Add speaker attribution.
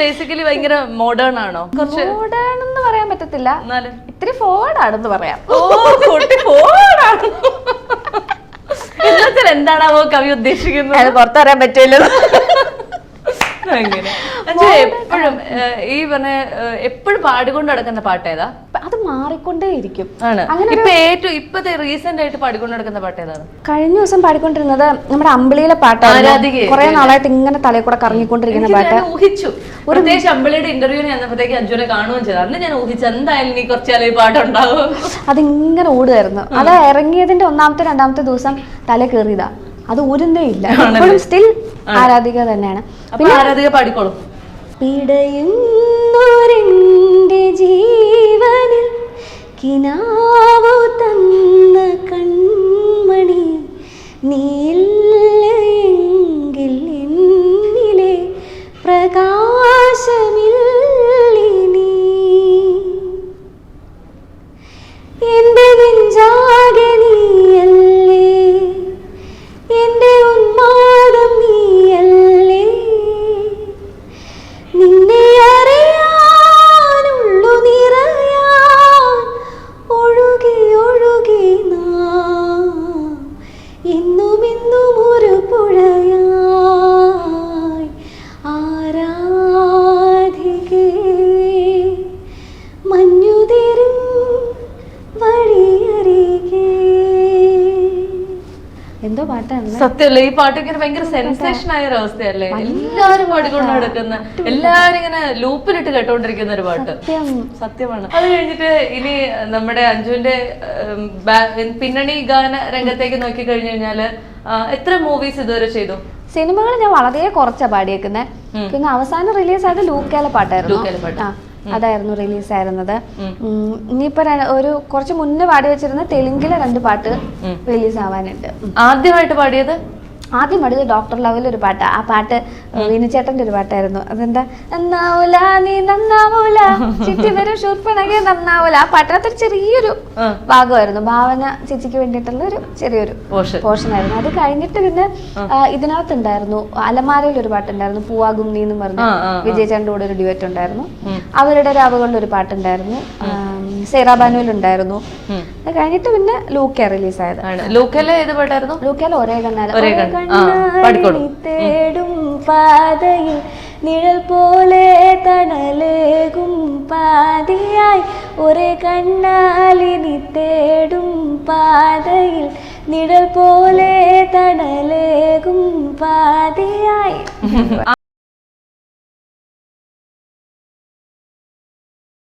Speaker 1: Basically ഭയങ്കര modern ആണോ? കുറച്ച്
Speaker 2: മോഡേൺ എന്ന് പറയാൻ പറ്റത്തില്ല, ഇത്തിരി ഫോർവേഡ് ആണെന്ന് പറയാം.
Speaker 1: എന്താണാവോ കവി ഉദ്ദേശിക്കുന്നത്?
Speaker 2: അത് പുറത്തറിയാൻ പറ്റില്ലല്ലോ.
Speaker 1: എപ്പോഴും ഈ പറഞ്ഞ എപ്പോഴും പാടിക്കൊണ്ട് നടക്കുന്ന പാട്ട് ഏതാ?
Speaker 2: അത് മാറിക്കൊണ്ടേയിരിക്കും.
Speaker 1: ഇപ്പത്തെ റീസെന്റ് ആയിട്ട് പാടിക്കൊണ്ട് നടക്കുന്ന പാട്ട് ഏതാണ്?
Speaker 2: കഴിഞ്ഞ ദിവസം പാടിക്കൊണ്ടിരുന്നത് നമ്മുടെ അമ്പിളിയിലെ പാട്ടാണ്. കുറെ നാളായിട്ട് ഇങ്ങനെ തലയിൽ കൂടെ കറങ്ങിക്കൊണ്ടിരിക്കുന്ന പാട്ട്.
Speaker 1: ഊഹിച്ചു പ്രത്യേകിച്ച് അമ്പിളിയുടെ ഇന്റർവ്യൂവിന് ചെന്നപ്പോഴത്തേക്ക് അഞ്ജുനെ കാണുകയും ചെയ്തു. അന്ന് ഞാൻ ഊഹിച്ചു എന്തായാലും നീ കുറച്ചാൽ ഈ പാട്ടുണ്ടാവും.
Speaker 2: അതിങ്ങനെ ഓടുമായിരുന്നു. അത് ഇറങ്ങിയതിന്റെ ഒന്നാമത്തെ രണ്ടാമത്തെ ദിവസം തല കയറിയതാ. അത് ഊരുന്നേ ഇല്ല. സ്റ്റിൽ ആരാധിക തന്നെയാണ്.
Speaker 1: പിന്നെ ആരാധിക പാടിക്കോളും.
Speaker 2: പിടയുന്നൊരെന്റെ ജീവനിൽ കിനാവു തന്ന കൺമണി നീയില്ലെങ്കിൽ എന്നിലെ പ്രകാശമില്ലിനി എന്റെ നെഞ്ചാകെ നീയല്ലേ എന്റെ ഉന്മാദം നീയല്ലേ നിന്നെ അറിയാനുള്ളു നിറയാൻ ഒഴുകി ഒഴുകി നാം ഇന്നും ഇന്നും ഒരു പുഴയായി ആരാധികേ മഞ്ഞുതിരും വഴിയരികെ. എന്തോ പാട്ടാണ്
Speaker 1: സത്യമല്ലേ? ഈ പാട്ട് ഇങ്ങനെ ഭയങ്കര സെൻസേഷൻ ആയ ഒരു അവസ്ഥയല്ലേ? എല്ലാരും പാടിക്കൊണ്ട് നടക്കുന്ന, എല്ലാരും ഇങ്ങനെ ലൂപ്പിലിട്ട് കേട്ടോണ്ടിരിക്കുന്ന ഒരു പാട്ട്. സത്യമാണ്. അത് കഴിഞ്ഞിട്ട് ഇനി നമ്മുടെ അഞ്ജുവിന്റെ പിന്നണി ഗാന രംഗത്തേക്ക് നോക്കി കഴിഞ്ഞു കഴിഞ്ഞാല് എത്ര മൂവീസ് ഇതുവരെ ചെയ്തു?
Speaker 2: സിനിമകൾ ഞാൻ വളരെ കുറച്ചാ പാടിയേക്കുന്നത്. പിന്നെ അവസാനം റിലീസ് ആയത് ലൂക്കേലെ പാട്ടായിരുന്നു. അതായിരുന്നു റിലീസ് ആയിരുന്നത്. ഇനിയിപ്പോ ഒരു കുറച്ച് മുന്നേ പാടി വെച്ചിരുന്ന തെലുങ്കിലെ 2 പാട്ട് റിലീസ് ആവാനുണ്ട്.
Speaker 1: ആദ്യമായിട്ട് പാടിയത്
Speaker 2: ഡോക്ടർ ലവിൽ ഒരു പാട്ട്. ആ പാട്ട് വിനുചേട്ടന്റെ ഒരു പാട്ടായിരുന്നു. അതെന്താ നന്നാവൂല നീ നന്നാവൂല ചിറ്റി വരും ശൂർപ്പണകെ നന്നാവൂല. ആ പാട്ടിനകത്തൊരു ചെറിയൊരു ഭാഗമായിരുന്നു. ഭാവന ചേച്ചിക്ക് വേണ്ടിയിട്ടുള്ള ഒരു ചെറിയൊരു പോർഷൻ ആയിരുന്നു. അത് കഴിഞ്ഞിട്ട് പിന്നെ ഇതിനകത്തുണ്ടായിരുന്നു അലമാരയിൽ ഒരു പാട്ടുണ്ടായിരുന്നു, പൂവാകും നീ എന്ന് പറഞ്ഞു. വിജയചേട്ടൻ്റെ കൂടെ ഒരു ഡ്യുവറ്റ് ഉണ്ടായിരുന്നു. അവരുടെ രാവുകളിൽ ഒരു പാട്ടുണ്ടായിരുന്നു. സേറാബാനുവിലുണ്ടായിരുന്നു. അത് കഴിഞ്ഞിട്ട് പിന്നെ ലൂക്ക റിലീസായത്.
Speaker 1: ലൂക്കയിലെ ഏത് പാട്ടായിരുന്നു?
Speaker 2: ലൂക്കയിലെ ഒരേ കണ്ണാല തേടും പാതയിൽ നിഴൽ പോലെ തണലേകും പാതിയായി ഒരേ കണ്ണാലിനി തേടും പാതയിൽ നിഴൽ പോലെ തണലേകും പാതിയായി.